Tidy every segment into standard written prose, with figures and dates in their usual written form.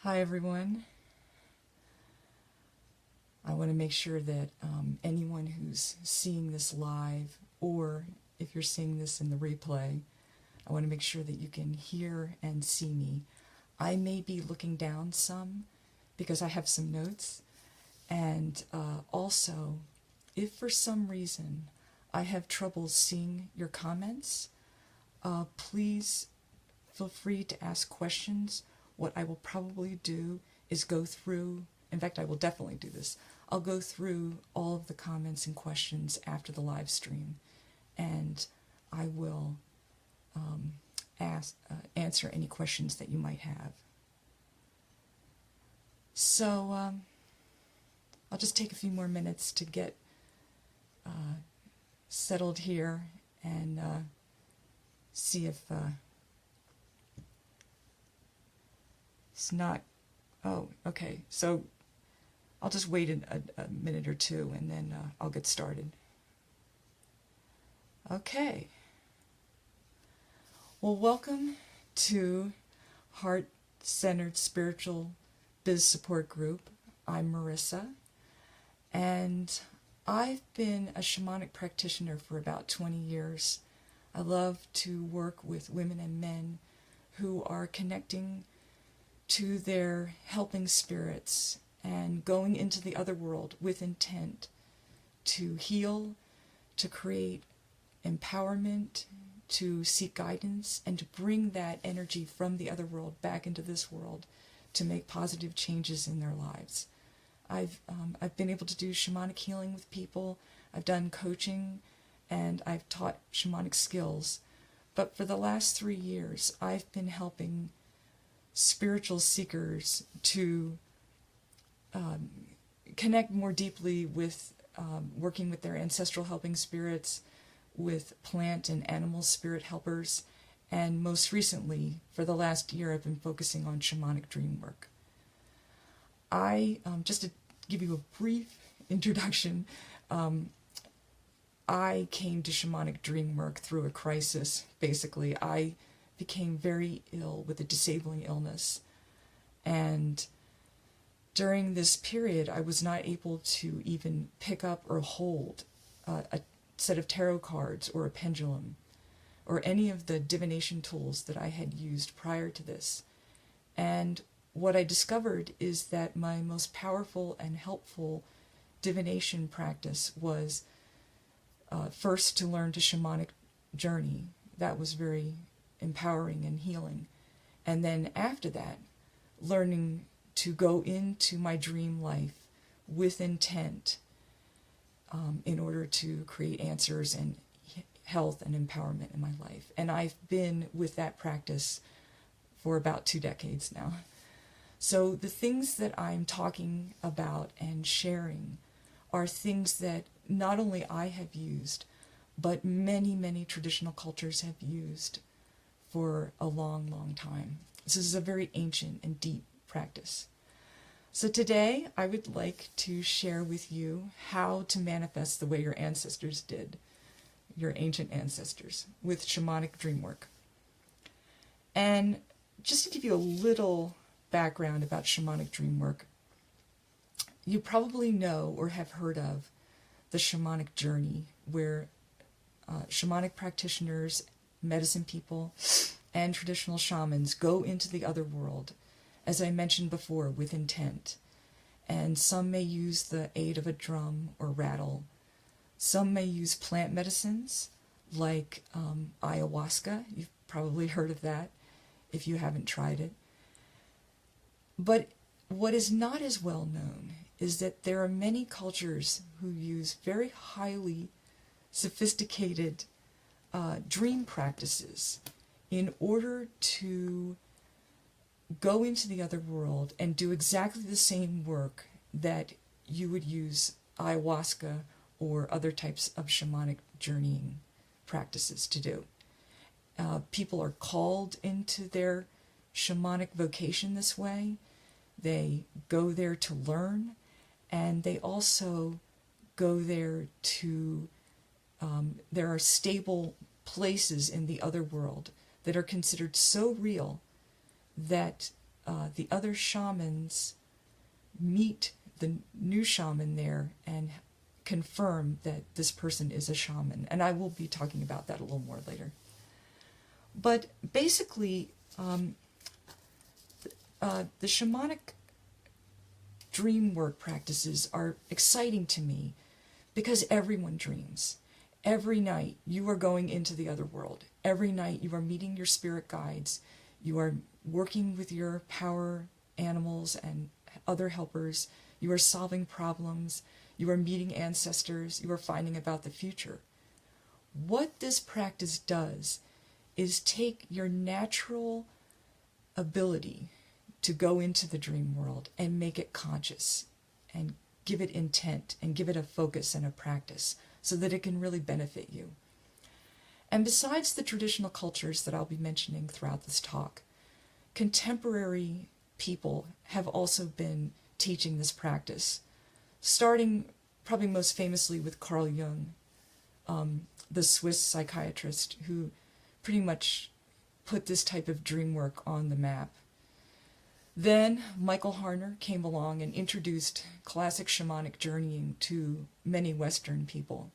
Hi everyone. I want to make sure that anyone who's seeing this live, or if you're seeing this in the replay, I want to make sure that you can hear and see me. I may be looking down some because I have some notes, and also, if for some reason I have trouble seeing your comments, please feel free to ask questions. What I will probably do is go through, in fact, I will definitely do this. I'll go through all of the comments and questions after the live stream, and I will answer any questions that you might have. So I'll just take a few more minutes to get settled here and see if it's not. Oh, okay. So I'll just wait a minute or two and then I'll get started. Okay. Well, welcome to Heart-Centered Spiritual Biz Support Group. I'm Marissa, and I've been a shamanic practitioner for about 20 years. I love to work with women and men who are connecting to their helping spirits and going into the other world with intent to heal, to create empowerment, to seek guidance, and to bring that energy from the other world back into this world to make positive changes in their lives. I've been able to do shamanic healing with people. I've done coaching, and I've taught shamanic skills. But for the last 3 years, I've been helping spiritual seekers to connect more deeply with working with their ancestral helping spirits, with plant and animal spirit helpers, and most recently, for the last year, I've been focusing on shamanic dream work. Just to give you a brief introduction, I came to shamanic dream work through a crisis. Basically, I became very ill with a disabling illness, and during this period, I was not able to even pick up or hold a set of tarot cards or a pendulum or any of the divination tools that I had used prior to this. And what I discovered is that my most powerful and helpful divination practice was first to learn to shamanic journey. That was very empowering and healing. And then after that, learning to go into my dream life with intent in order to create answers and health and empowerment in my life. And I've been with that practice for about 2 decades now. So the things that I'm talking about and sharing are things that not only I have used, but many, many traditional cultures have used for a long, long time. This is a very ancient and deep practice. So today I would like to share with you how to manifest the way your ancestors did, your ancient ancestors, with shamanic dream work. And just to give you a little background about shamanic dream work, you probably know or have heard of the shamanic journey, where shamanic practitioners, medicine people, and traditional shamans go into the other world, as I mentioned before, with intent. And some may use the aid of a drum or rattle. Some may use plant medicines like ayahuasca. You've probably heard of that if you haven't tried it. But what is not as well known is that there are many cultures who use very highly sophisticated dream practices in order to go into the other world and do exactly the same work that you would use ayahuasca or other types of shamanic journeying practices to do. People are called into their shamanic vocation this way. They go there to learn, and they also go there to, there are stable places in the other world that are considered so real that the other shamans meet the new shaman there and confirm that this person is a shaman. And I will be talking about that a little more later. But basically, the shamanic dream work practices are exciting to me because everyone dreams. Every night you are going into the other world. Every night you are meeting your spirit guides. You are working with your power animals and other helpers. You are solving problems. You are meeting ancestors. You are finding about the future. What this practice does is take your natural ability to go into the dream world and make it conscious and give it intent and give it a focus and a practice so that it can really benefit you. And besides the traditional cultures that I'll be mentioning throughout this talk, contemporary people have also been teaching this practice, starting probably most famously with Carl Jung, the Swiss psychiatrist who pretty much put this type of dream work on the map. Then Michael Harner came along and introduced classic shamanic journeying to many Western people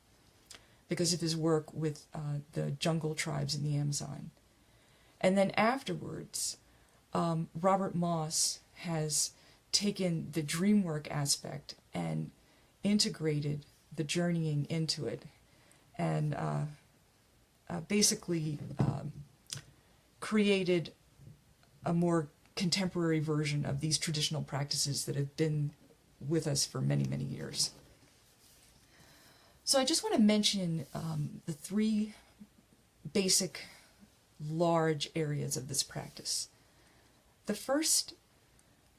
because of his work with the jungle tribes in the Amazon. And then afterwards, Robert Moss has taken the dream work aspect and integrated the journeying into it and basically created a more contemporary version of these traditional practices that have been with us for many, many years. So I just want to mention the three basic large areas of this practice. The first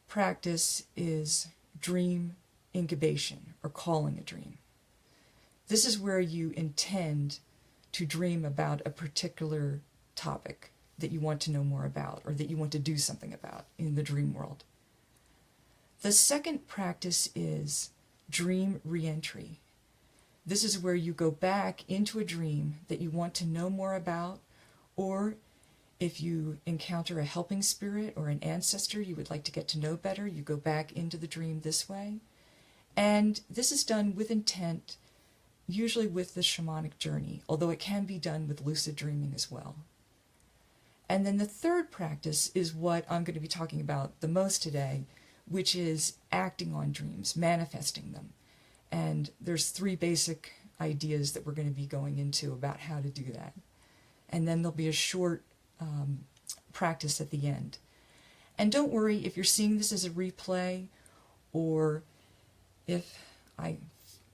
practice is dream incubation, or calling a dream. This is where you intend to dream about a particular topic that you want to know more about or that you want to do something about in the dream world. The second practice is dream reentry. This is where you go back into a dream that you want to know more about, or if you encounter a helping spirit or an ancestor you would like to get to know better, you go back into the dream this way. And this is done with intent, usually with the shamanic journey, although it can be done with lucid dreaming as well. And then the third practice is what I'm going to be talking about the most today, which is acting on dreams, manifesting them. And there's three basic ideas that we're going to be going into about how to do that. And then there'll be a short practice at the end. And don't worry if you're seeing this as a replay, or if I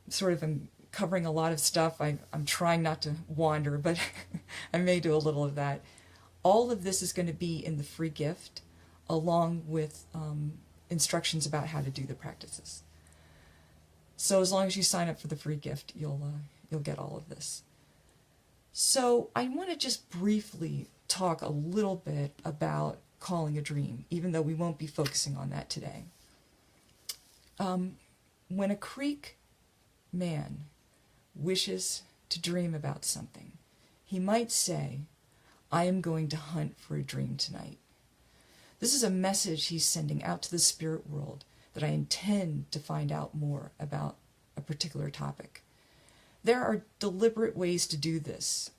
sort of am covering a lot of stuff, I'm trying not to wander, but I may do a little of that. All of this is going to be in the free gift, along with instructions about how to do the practices. So as long as you sign up for the free gift, you'll get all of this. So I want to just briefly talk a little bit about calling a dream, even though we won't be focusing on that today. When a Creek man wishes to dream about something, he might say, "I am going to hunt for a dream tonight." This is a message he's sending out to the spirit world that I intend to find out more about a particular topic. There are deliberate ways to do this,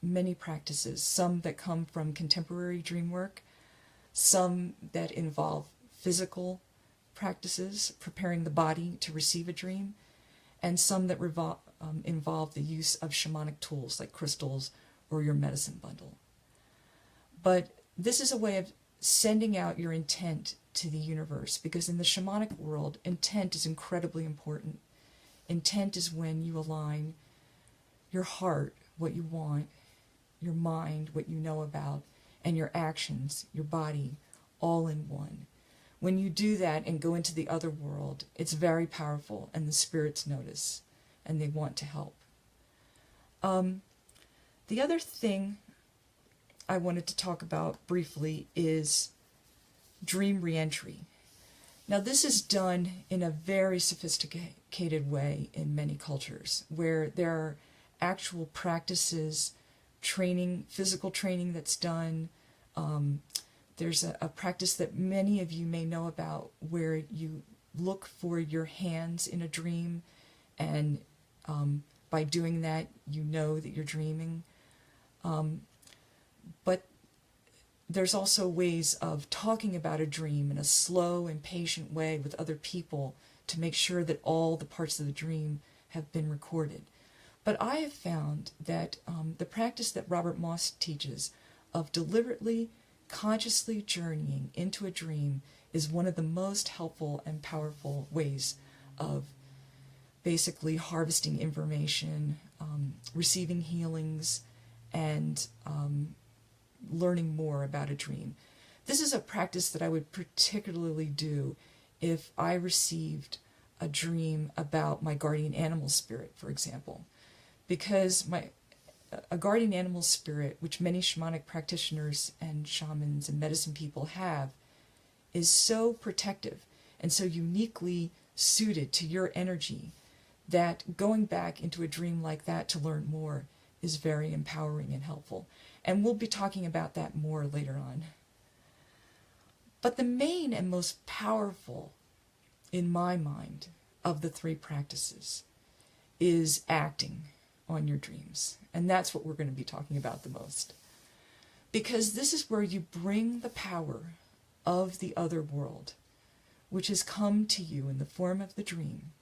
many practices, some that come from contemporary dream work, some that involve physical practices, preparing the body to receive a dream, and some that involve the use of shamanic tools like crystals or your medicine bundle. But this is a way of sending out your intent to the universe, because in the shamanic world, intent is incredibly important. Intent is when you align your heart, what you want, your mind, what you know about, and your actions, your body, all in one. When you do that and go into the other world, it's very powerful, and the spirits notice, and they want to help. The other thing I wanted to talk about briefly is dream reentry. Now, this is done in a very sophisticated way in many cultures, where there are actual practices, training, physical training that's done, There's a practice that many of you may know about where you look for your hands in a dream, and by doing that, you know that you're dreaming. But there's also ways of talking about a dream in a slow and patient way with other people to make sure that all the parts of the dream have been recorded. But I have found that the practice that Robert Moss teaches of deliberately, consciously journeying into a dream is one of the most helpful and powerful ways of basically harvesting information, receiving healings, and learning more about a dream. This is a practice that I would particularly do if I received a dream about my guardian animal spirit, for example, because a guardian animal spirit, which many shamanic practitioners and shamans and medicine people have, is so protective and so uniquely suited to your energy that going back into a dream like that to learn more is very empowering and helpful. And we'll be talking about that more later on. But the main and most powerful, in my mind, of the three practices is acting on your dreams. And that's what we're going to be talking about the most. Because this is where you bring the power of the other world, which has come to you in the form of the dream,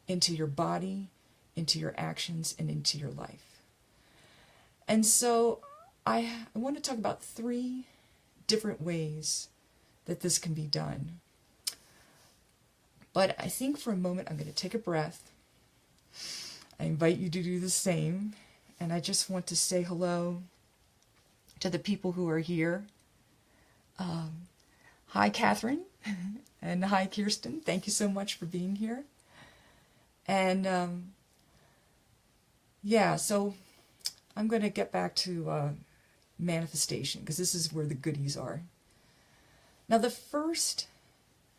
into your body, into your actions, and into your life. And so I want to talk about three different ways that this can be done. But I think for a moment I'm going to take a breath. I invite you to do the same. And I just want to say hello to the people who are here. Hi, Catherine. And hi, Kirsten. Thank you so much for being here. And yeah, so I'm going to get back to manifestation, because this is where the goodies are. Now, the first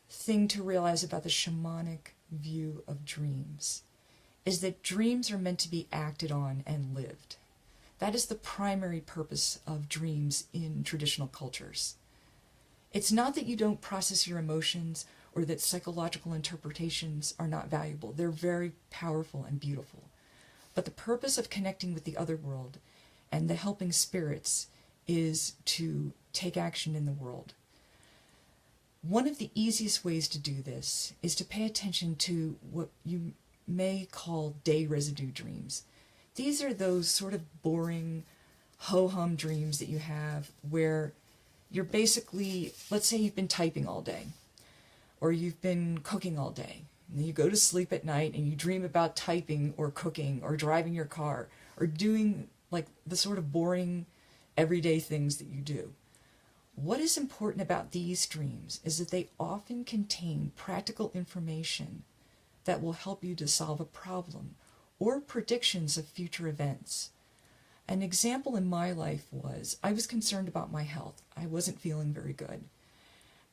thing to realize about the shamanic view of dreams is that dreams are meant to be acted on and lived. That is the primary purpose of dreams in traditional cultures. It's not that you don't process your emotions or that psychological interpretations are not valuable. They're very powerful and beautiful. But the purpose of connecting with the other world and the helping spirits is to take action in the world. One of the easiest ways to do this is to pay attention to what you may call day residue dreams. These are those sort of boring, ho-hum dreams that you have where you're basically, let's say you've been typing all day, or you've been cooking all day, and then you go to sleep at night and you dream about typing or cooking or driving your car or doing like the sort of boring everyday things that you do. What is important about these dreams is that they often contain practical information that will help you to solve a problem or predictions of future events. An example in my life was I was concerned about my health. I wasn't feeling very good.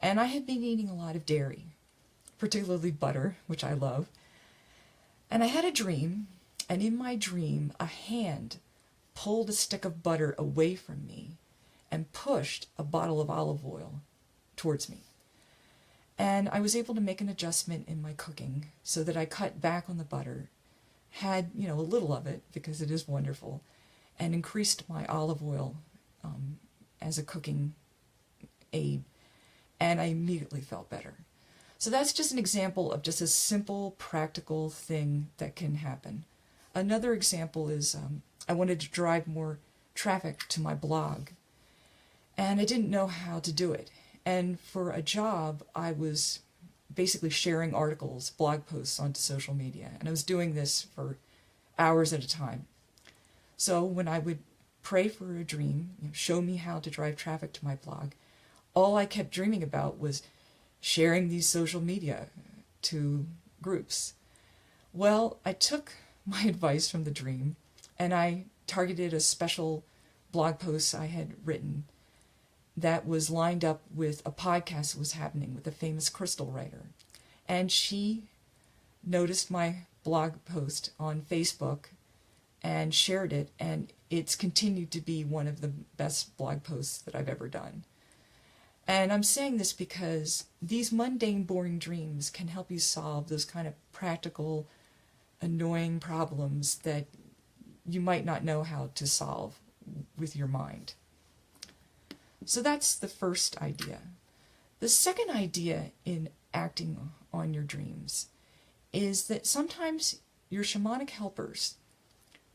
And I had been eating a lot of dairy, particularly butter, which I love. And I had a dream, and in my dream, a hand pulled a stick of butter away from me and pushed a bottle of olive oil towards me. And I was able to make an adjustment in my cooking so that I cut back on the butter, had, a little of it because it is wonderful, and increased my olive oil as a cooking aid. And I immediately felt better. So that's just an example of just a simple, practical thing that can happen. Another example is I wanted to drive more traffic to my blog, and I didn't know how to do it. And for a job, I was basically sharing articles, blog posts onto social media, and I was doing this for hours at a time. So when I would pray for a dream, show me how to drive traffic to my blog, all I kept dreaming about was sharing these social media to groups. Well, I took my advice from the dream and I targeted a special blog post I had written that was lined up with a podcast that was happening with a famous crystal writer. And she noticed my blog post on Facebook and shared it, and it's continued to be one of the best blog posts that I've ever done. And I'm saying this because these mundane, boring dreams can help you solve those kind of practical, annoying problems that you might not know how to solve with your mind. So that's the first idea. The second idea in acting on your dreams is that sometimes your shamanic helpers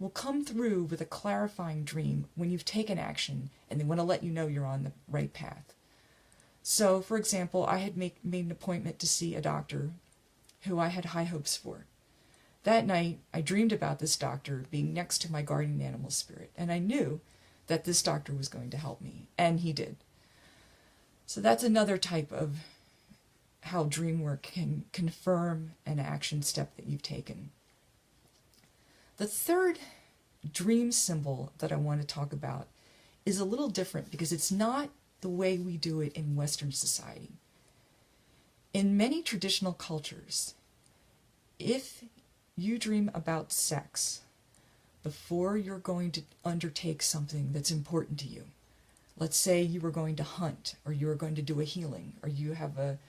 will come through with a clarifying dream when you've taken action and they want to let you know you're on the right path. So, for example, I had made an appointment to see a doctor who I had high hopes for. That night, I dreamed about this doctor being next to my guardian animal spirit, and I knew that this doctor was going to help me, and he did. So that's another type of how dream work can confirm an action step that you've taken. The third dream symbol that I want to talk about is a little different because it's not the way we do it in Western society. In many traditional cultures, if you dream about sex before you're going to undertake something that's important to you, let's say you were going to hunt, or you were going to do a healing, or you have a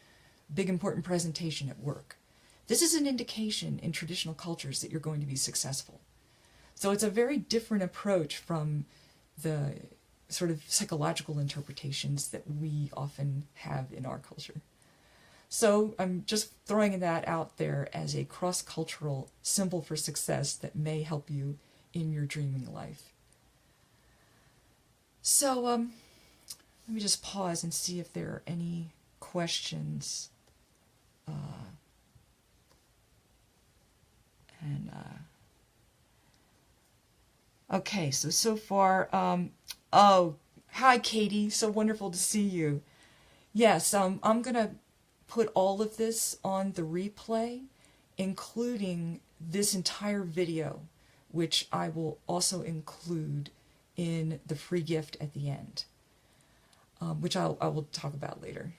big important presentation at work, this is an indication in traditional cultures that you're going to be successful. So it's a very different approach from the sort of psychological interpretations that we often have in our culture. So I'm just throwing that out there as a cross-cultural symbol for success that may help you in your dreaming life. So let me just pause and see if there are any questions. Okay, so far, oh, hi Katie, so wonderful to see you. Yes, I'm going to put all of this on the replay, including this entire video, which I will also include in the free gift at the end, which I will talk about later.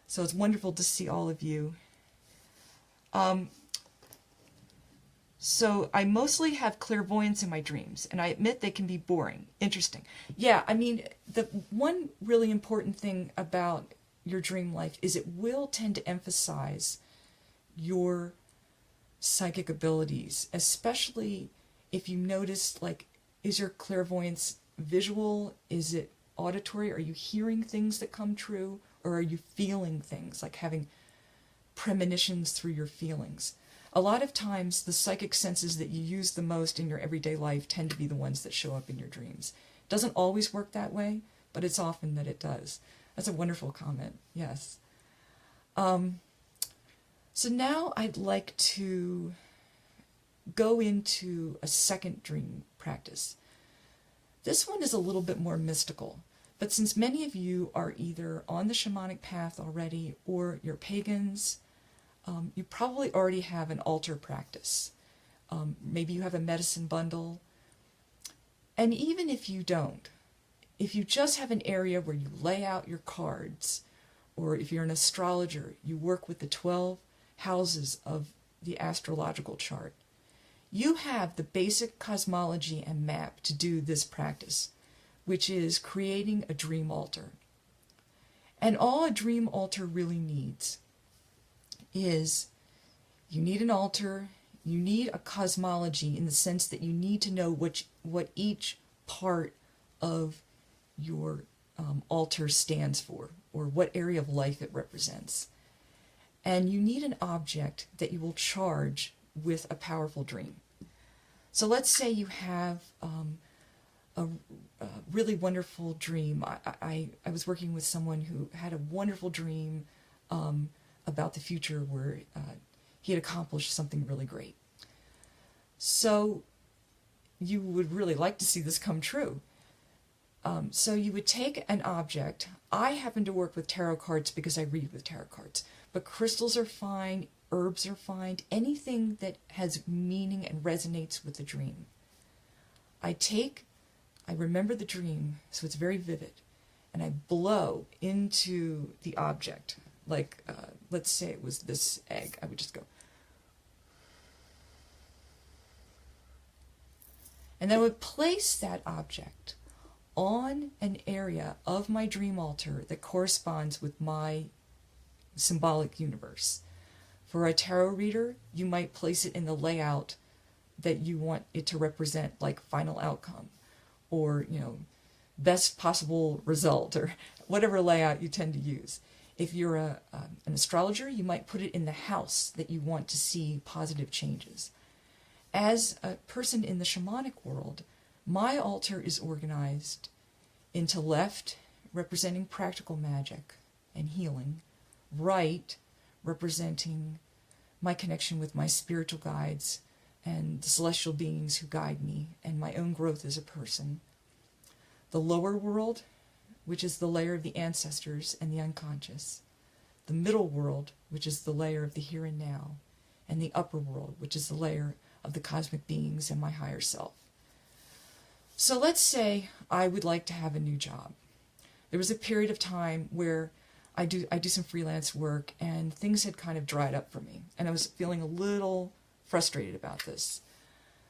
So it's wonderful to see all of you. So I mostly have clairvoyance in my dreams, and I admit they can be boring. Interesting. Yeah, I mean, the one really important thing about your dream life is it will tend to emphasize your psychic abilities, especially if you notice, like, is your clairvoyance visual? Is it auditory? Are you hearing things that come true? Or are you feeling things, like having premonitions through your feelings? A lot of times, the psychic senses that you use the most in your everyday life tend to be the ones that show up in your dreams. It doesn't always work that way, but it's often that it does. That's a wonderful comment, yes. So now I'd like to go into a second dream practice. This one is a little bit more mystical, but since many of you are either on the shamanic path already or you're pagans, you probably already have an altar practice. Maybe you have a medicine bundle. And even if you don't, if you just have an area where you lay out your cards, or if you're an astrologer, you work with the 12 houses of the astrological chart, you have the basic cosmology and map to do this practice, which is creating a dream altar. And all a dream altar really needs is you need an altar, you need a cosmology in the sense that you need to know what each part of your altar stands for, or what area of life it represents. And you need an object that you will charge with a powerful dream. So let's say you have a really wonderful dream. I was working with someone who had a wonderful dream about the future where he had accomplished something really great. So you would really like to see this come true. So you would take an object. I happen to work with tarot cards because I read with tarot cards, but crystals are fine, herbs are fine, anything that has meaning and resonates with the dream. I remember the dream, so it's very vivid, and I blow into the object. Like, let's say it was this egg. I would just go. And then I would place that object on an area of my dream altar that corresponds with my symbolic universe. For a tarot reader, you might place it in the layout that you want it to represent, like final outcome, or, best possible result, or whatever layout you tend to use. If you're an astrologer, you might put it in the house that you want to see positive changes. As a person in the shamanic world, my altar is organized into left, representing practical magic and healing, right, representing my connection with my spiritual guides and the celestial beings who guide me and my own growth as a person. The lower world, which is the layer of the ancestors and the unconscious. The middle world, which is the layer of the here and now. And the upper world, which is the layer of the cosmic beings and my higher self. So let's say I would like to have a new job. There was a period of time where I do some freelance work and things had kind of dried up for me. And I was feeling a little frustrated about this.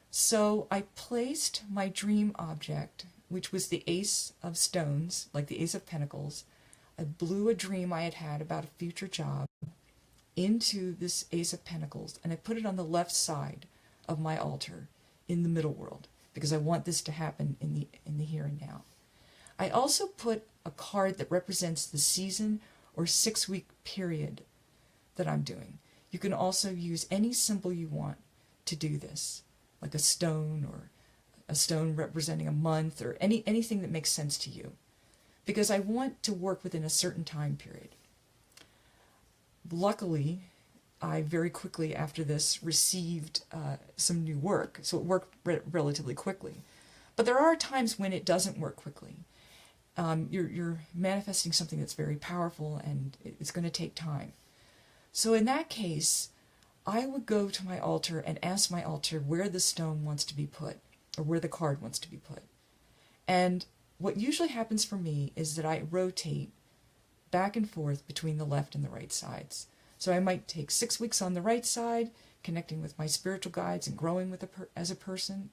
So I placed my dream object, which was the Ace of Stones, like the Ace of Pentacles. I blew a dream I had had about a future job into this Ace of Pentacles, and I put it on the left side of my altar in the middle world, because I want this to happen in the here and now. I also put a card that represents the season or 6-week period that I'm doing. You can also use any symbol you want to do this, like a stone or a stone representing a month or anything that makes sense to you, because I want to work within a certain time period. Luckily, I very quickly after this received some new work, so it worked relatively quickly. But there are times when it doesn't work quickly. You're manifesting something that's very powerful and it's going to take time. So in that case, I would go to my altar and ask my altar where the stone wants to be put, or where the card wants to be put. And what usually happens for me is that I rotate back and forth between the left and the right sides. So I might take 6 weeks on the right side, connecting with my spiritual guides and growing with as a person,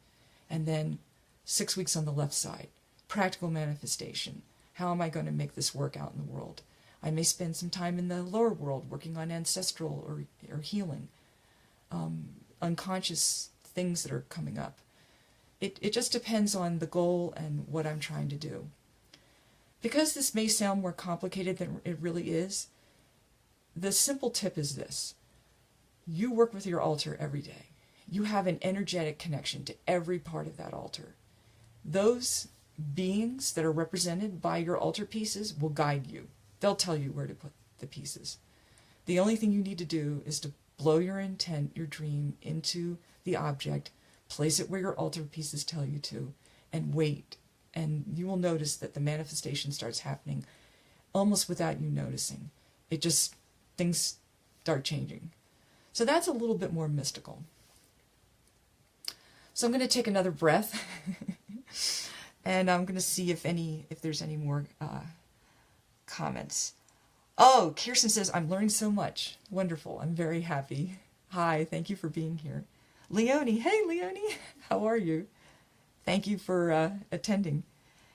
and then 6 weeks on the left side, practical manifestation. How am I going to make this work out in the world? I may spend some time in the lower world working on ancestral or healing, unconscious things that are coming up. It just depends on the goal and what I'm trying to do. Because this may sound more complicated than it really is, the simple tip is this. You work with your altar every day. You have an energetic connection to every part of that altar. Those beings that are represented by your altar pieces will guide you. They'll tell you where to put the pieces. The only thing you need to do is to blow your intent, your dream, into the object, place it where your altar pieces tell you to, and wait. And you will notice that the manifestation starts happening almost without you noticing. Things start changing. So that's a little bit more mystical. So I'm going to take another breath and I'm going to see if there's any more comments. Oh, Kirsten says, I'm learning so much. Wonderful. I'm very happy. Hi, thank you for being here. Leonie, hey Leonie, how are you? Thank you for attending.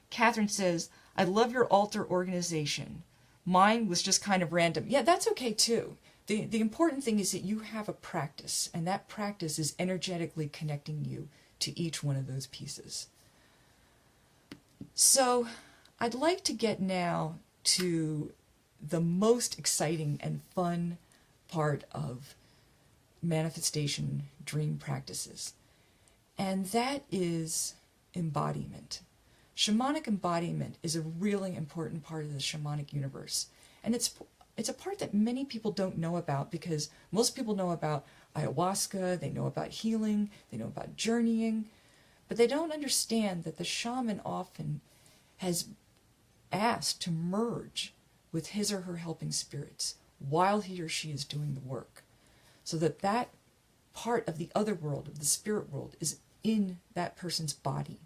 Catherine says, I love your altar organization. Mine was just kind of random. Yeah, that's okay too. The important thing is that you have a practice, and that practice is energetically connecting you to each one of those pieces. So I'd like to get now to the most exciting and fun part of manifestation dream practices, and that is embodiment. Shamanic embodiment is a really important part of the shamanic universe, and it's a part that many people don't know about, because most people know about ayahuasca, they know about healing, they know about journeying, but they don't understand that the shaman often has asked to merge with his or her helping spirits while he or she is doing the work, so that that part of the other world, of the spirit world, is in that person's body,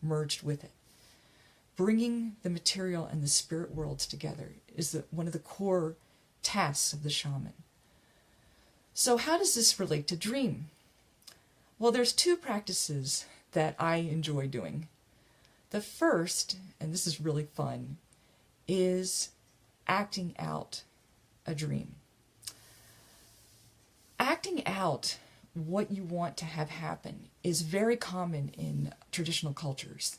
merged with it. Bringing the material and the spirit worlds together is one of the core tasks of the shaman. So how does this relate to dream? Well, there's two practices that I enjoy doing. The first, and this is really fun, is acting out a dream. Acting out what you want to have happen is very common in traditional cultures.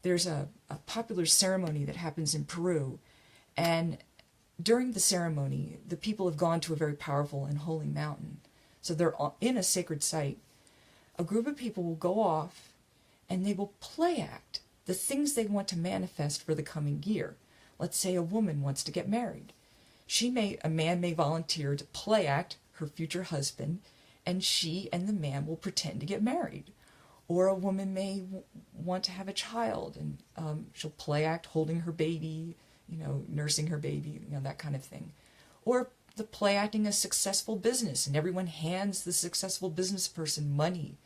There's a popular ceremony that happens in Peru, and during the ceremony, the people have gone to a very powerful and holy mountain. So they're in a sacred site. A group of people will go off and they will play act the things they want to manifest for the coming year. Let's say a woman wants to get married. A man may volunteer to play act her future husband, and she and the man will pretend to get married. Or a woman may want to have a child, and she'll play act holding her baby, nursing her baby, that kind of thing. Or the play acting a successful business, and everyone hands the successful business person money,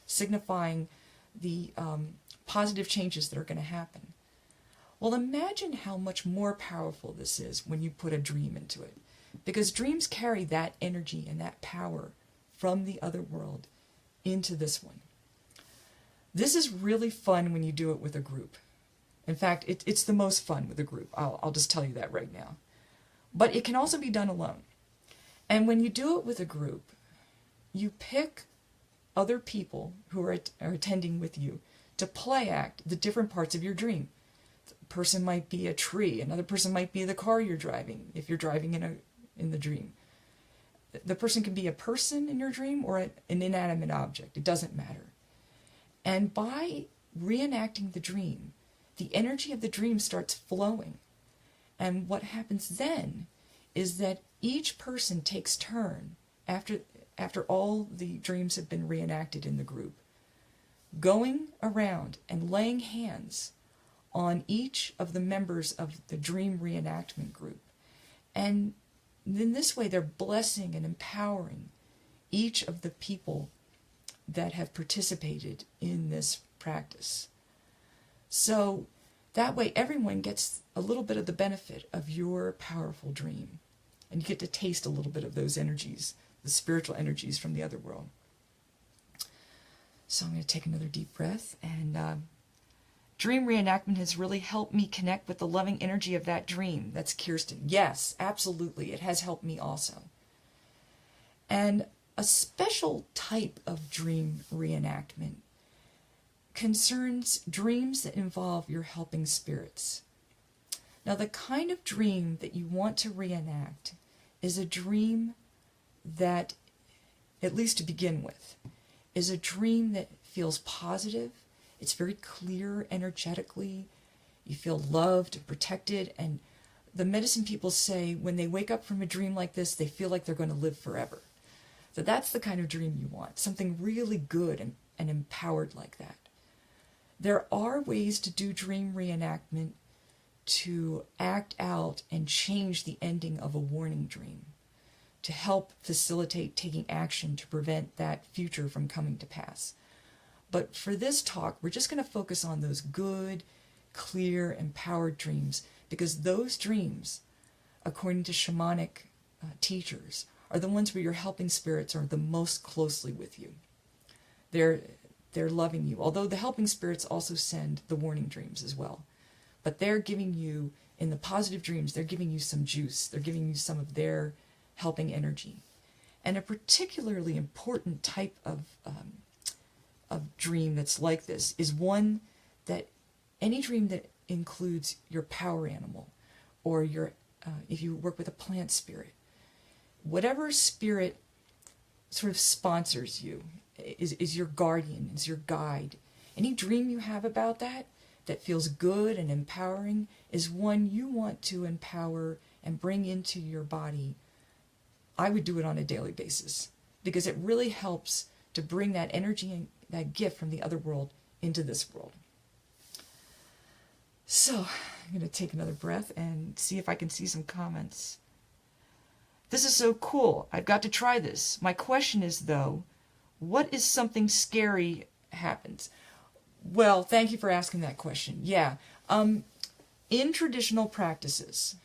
signifying the positive changes that are going to happen. Well, imagine how much more powerful this is when you put a dream into it, because dreams carry that energy and that power from the other world into this one. This is really fun when you do it with a group. In fact, it's the most fun with a group. I'll just tell you that right now. But it can also be done alone. And when you do it with a group, you pick other people who are attending with you to play act the different parts of your dream. A person might be a tree. Another person might be the car you're driving, if you're driving in the dream. The person can be a person in your dream or an inanimate object. It doesn't matter. And by reenacting the dream, the energy of the dream starts flowing. And what happens then is that each person takes turn after all the dreams have been reenacted in the group, going around and laying hands on each of the members of the dream reenactment group. And in this way, they're blessing and empowering each of the people that have participated in this practice. So that way, everyone gets a little bit of the benefit of your powerful dream. And you get to taste a little bit of those energies, the spiritual energies from the other world. So I'm going to take another deep breath. And dream reenactment has really helped me connect with the loving energy of that dream. That's Kirsten. Yes, absolutely. It has helped me also. And a special type of dream reenactment concerns dreams that involve your helping spirits. Now, the kind of dream that you want to reenact is a dream that, at least to begin with, is a dream that feels positive. It's very clear energetically. You feel loved and protected. And the medicine people say when they wake up from a dream like this, they feel like they're going to live forever. So that's the kind of dream you want, something really good and empowered like that. There are ways to do dream reenactment to act out and change the ending of a warning dream, to help facilitate taking action to prevent that future from coming to pass. But for this talk, we're just going to focus on those good, clear, empowered dreams, because those dreams, according to shamanic teachers, are the ones where your helping spirits are the most closely with you. They're loving you. Although the helping spirits also send the warning dreams as well. But they're giving you, in the positive dreams, they're giving you some juice. They're giving you some of their helping energy. And a particularly important type of dream that's like this is one that, any dream that includes your power animal, or your, if you work with a plant spirit, whatever spirit sort of sponsors you, is your guardian, is your guide. Any dream you have about that feels good and empowering is one you want to empower and bring into your body. I would do it on a daily basis, because it really helps to bring that energy and that gift from the other world into this world. So I'm going to take another breath and see if I can see some comments. This is so cool. I've got to try this. My question is, though, what is something scary happens? Well, thank you for asking that question. Yeah. In traditional practices,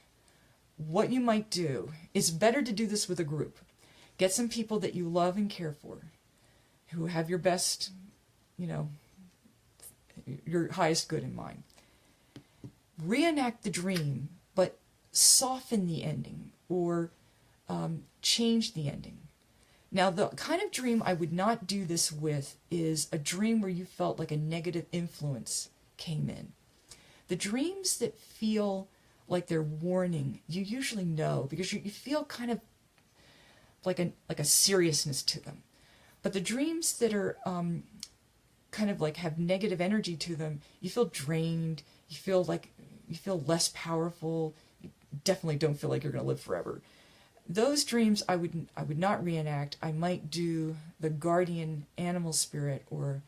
what you might do is better to do this with a group. Get some people that you love and care for, who have your best, your highest good in mind. Reenact the dream, but soften the ending or change the ending. Now, the kind of dream I would not do this with is a dream where you felt like a negative influence came in. The dreams that feel like they're warning, you usually know because you feel kind of like a seriousness to them. But the dreams that are kind of like have negative energy to them, you feel drained, you feel less powerful, you definitely don't feel like you're going to live forever. Those dreams I would not reenact. I might do the guardian animal spirit or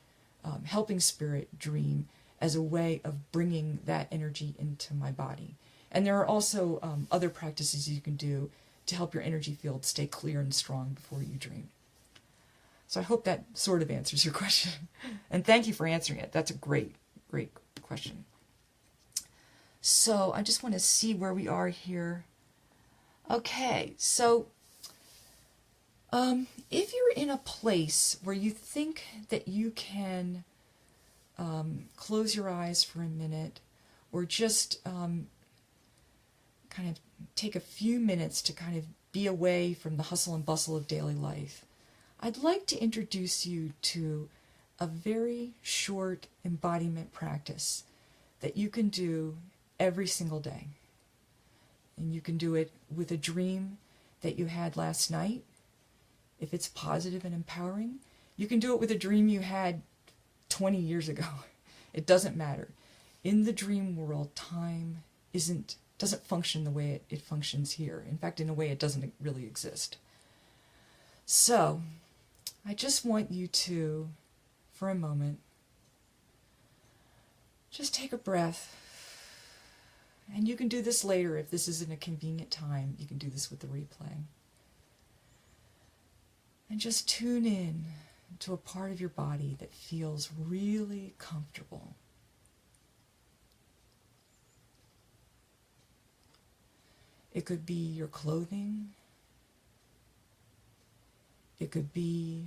helping spirit dream as a way of bringing that energy into my body. And there are also other practices you can do to help your energy field stay clear and strong before you dream. So I hope that sort of answers your question. And thank you for answering it. That's a great, great question. So I just want to see where we are here. Okay, so if you're in a place where you think that you can close your eyes for a minute or just kind of take a few minutes to kind of be away from the hustle and bustle of daily life, I'd like to introduce you to a very short embodiment practice that you can do every single day. And you can do it with a dream that you had last night. If it's positive and empowering, you can do it with a dream you had 20 years ago. It doesn't matter. In the dream world, time doesn't function the way it functions here. In fact, in a way, it doesn't really exist. So, I just want you to, for a moment, just take a breath. And you can do this later if this isn't a convenient time. You can do this with the replay. And just tune in to a part of your body that feels really comfortable. It could be your clothing. It could be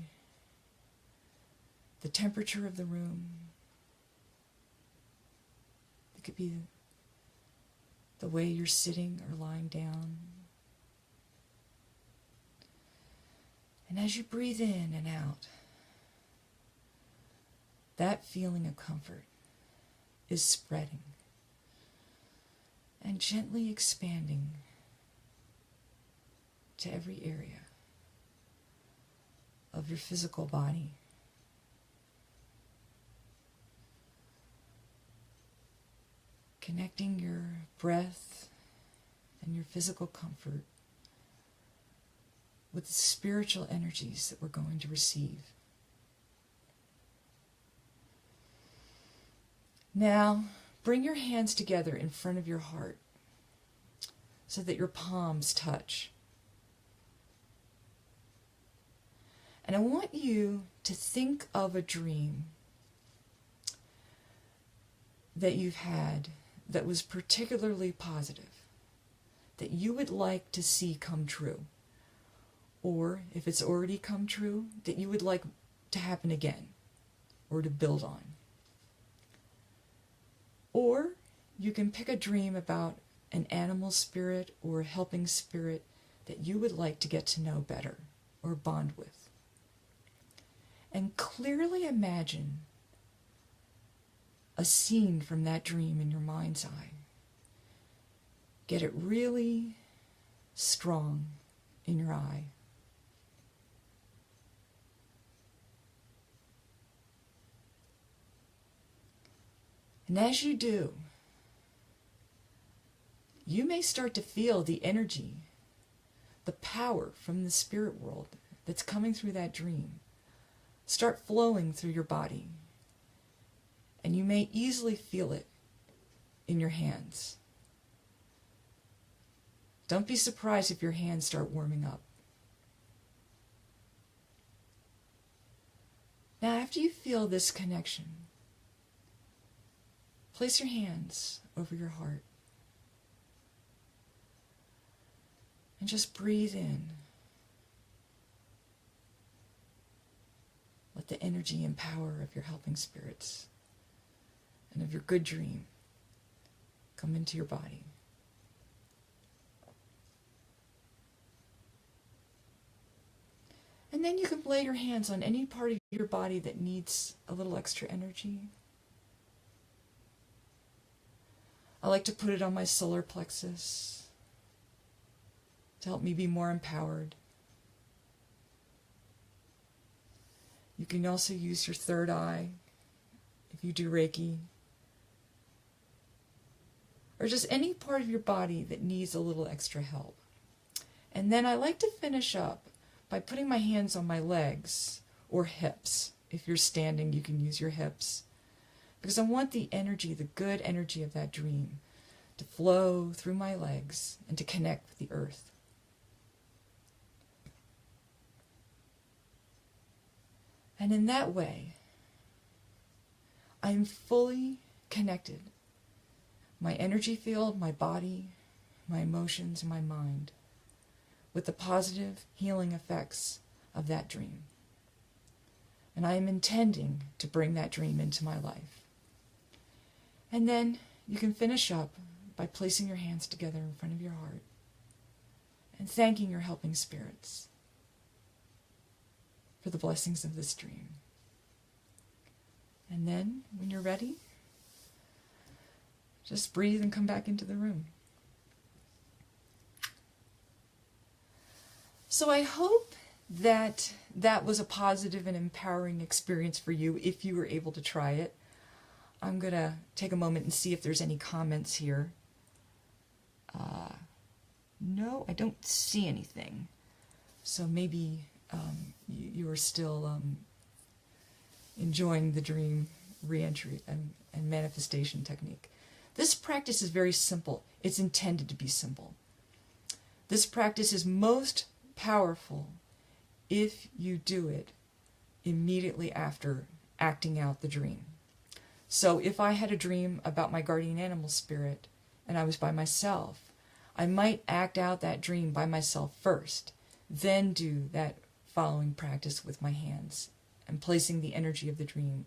the temperature of the room. It could be the way you're sitting or lying down. And as you breathe in and out, that feeling of comfort is spreading and gently expanding to every area of your physical body. Connecting your breath and your physical comfort with the spiritual energies that we're going to receive. Now, bring your hands together in front of your heart so that your palms touch. And I want you to think of a dream that you've had that was particularly positive, that you would like to see come true. Or, if it's already come true, that you would like to happen again, or to build on. Or, you can pick a dream about an animal spirit or a helping spirit that you would like to get to know better, or bond with. And clearly imagine a scene from that dream in your mind's eye. Get it really strong in your eye. And as you do, you may start to feel the energy, the power from the spirit world that's coming through that dream start flowing through your body. And you may easily feel it in your hands. Don't be surprised if your hands start warming up. Now, after you feel this connection, place your hands over your heart and just breathe in. Let the energy and power of your helping spirits and of your good dream come into your body. And then you can lay your hands on any part of your body that needs a little extra energy. I like to put it on my solar plexus to help me be more empowered. You can also use your third eye if you do Reiki, or just any part of your body that needs a little extra help. And then I like to finish up by putting my hands on my legs or hips. If you're standing, you can use your hips, because I want the energy, the good energy of that dream, to flow through my legs and to connect with the earth. And in that way, I'm fully connected. My energy field, my body, my emotions, and my mind, with the positive healing effects of that dream. And I am intending to bring that dream into my life. And then you can finish up by placing your hands together in front of your heart and thanking your helping spirits for the blessings of this dream. And then, when you're ready, just breathe and come back into the room. So I hope that that was a positive and empowering experience for you if you were able to try it. I'm going to take a moment and see if there's any comments here. No, I don't see anything. So maybe you are still enjoying the dream reentry and manifestation technique. This practice is very simple. It's intended to be simple. This practice is most powerful if you do it immediately after acting out the dream. So if I had a dream about my guardian animal spirit and I was by myself, I might act out that dream by myself first, then do that following practice with my hands and placing the energy of the dream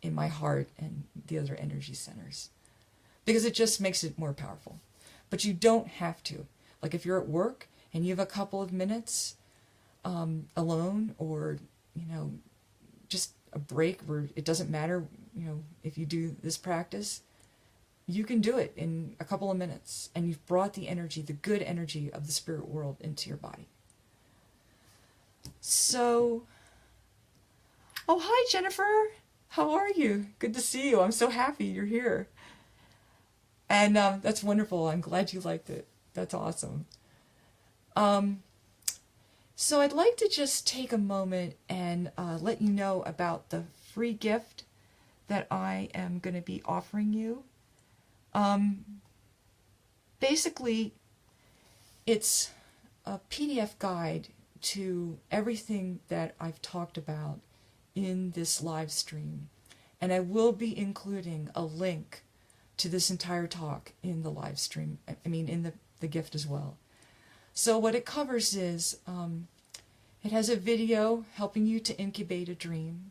in my heart and the other energy centers, because it just makes it more powerful. But you don't have to. Like if you're at work and you have a couple of minutes alone, or just a break where it doesn't matter, if you do this practice, you can do it in a couple of minutes, and you've brought the energy, the good energy of the spirit world into your body. So, oh, hi, Jennifer. How are you? Good to see you. I'm so happy you're here. And that's wonderful. I'm glad you liked it. That's awesome. So I'd like to just take a moment and let you know about the free gift that I am going to be offering you. Basically, it's a PDF guide to everything that I've talked about in this live stream. And I will be including a link to this entire talk in the live stream, in the gift as well. So what it covers is, it has a video helping you to incubate a dream.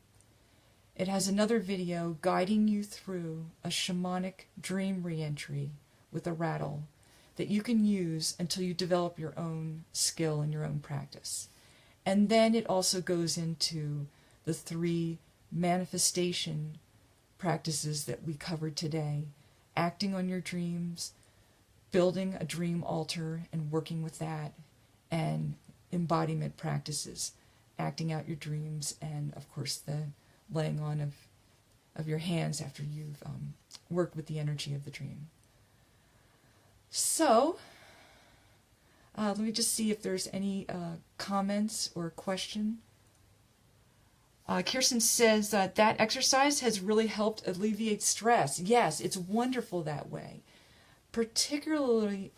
It has another video guiding you through a shamanic dream reentry with a rattle that you can use until you develop your own skill and your own practice. And then it also goes into the 3 manifestation practices that we covered today: acting on your dreams, building a dream altar and working with that, and embodiment practices, acting out your dreams, and of course the laying on of your hands after you've worked with the energy of the dream. So let me just see if there's any comments or question. Kirsten says that exercise has really helped alleviate stress. Yes, it's wonderful that way. Particularly,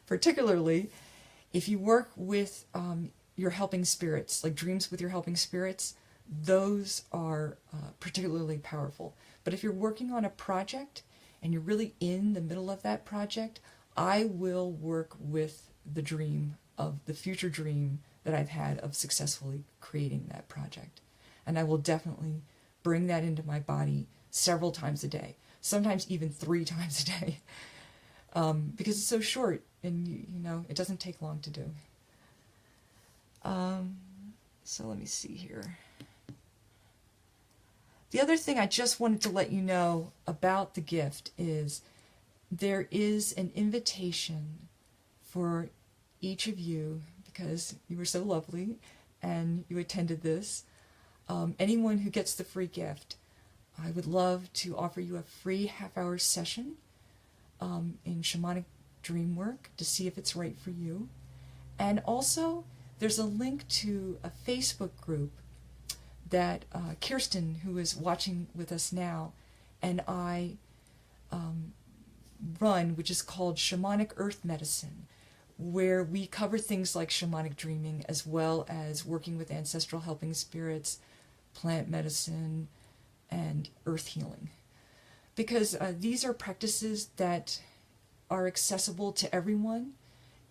particularly if you work with your helping spirits, like dreams with your helping spirits, those are particularly powerful. But if you're working on a project and you're really in the middle of that project, I will work with the dream of the future dream that I've had of successfully creating that project. And I will definitely bring that into my body several times a day, sometimes even 3 times a day, because it's so short and you know it doesn't take long to do. So let me see here. The other thing I just wanted to let you know about the gift is there is an invitation for each of you, because you were so lovely and you attended this. Anyone who gets the free gift, I would love to offer you a free half-hour session in Shamanic Dream Work to see if it's right for you. And also, there's a link to a Facebook group that Kirsten, who is watching with us now, and I run, which is called Shamanic Earth Medicine, where we cover things like shamanic dreaming as well as working with ancestral helping spirits, plant medicine, and earth healing. Because these are practices that are accessible to everyone,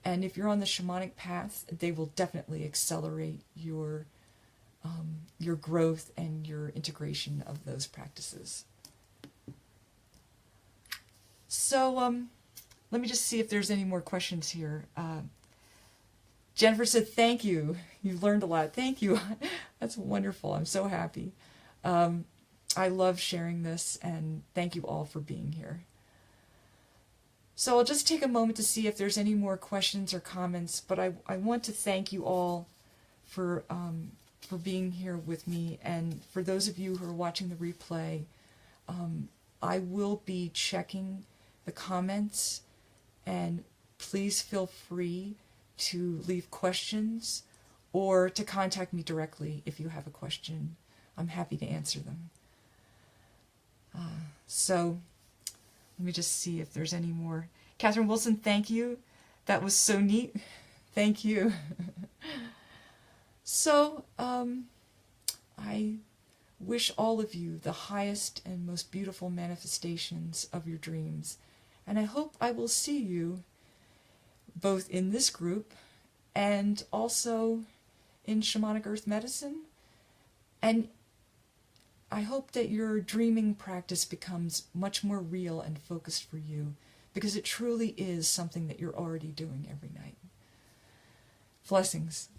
and if you're on the shamanic path, they will definitely accelerate your growth and your integration of those practices. So let me just see if there's any more questions here. Jennifer said, thank you. You've learned a lot. Thank you. That's wonderful. I'm so happy. I love sharing this, and thank you all for being here. So I'll just take a moment to see if there's any more questions or comments, but I want to thank you all for being here with me, and for those of you who are watching the replay, I will be checking the comments, and please feel free to leave questions or to contact me directly if you have a question. I'm happy to answer them. So let me just see if there's any more. Catherine Wilson, thank you. That was so neat. Thank you. So I wish all of you the highest and most beautiful manifestations of your dreams. And I hope I will see you both in this group and also in Shamanic Earth Medicine. And I hope that your dreaming practice becomes much more real and focused for you, because it truly is something that you're already doing every night. Blessings.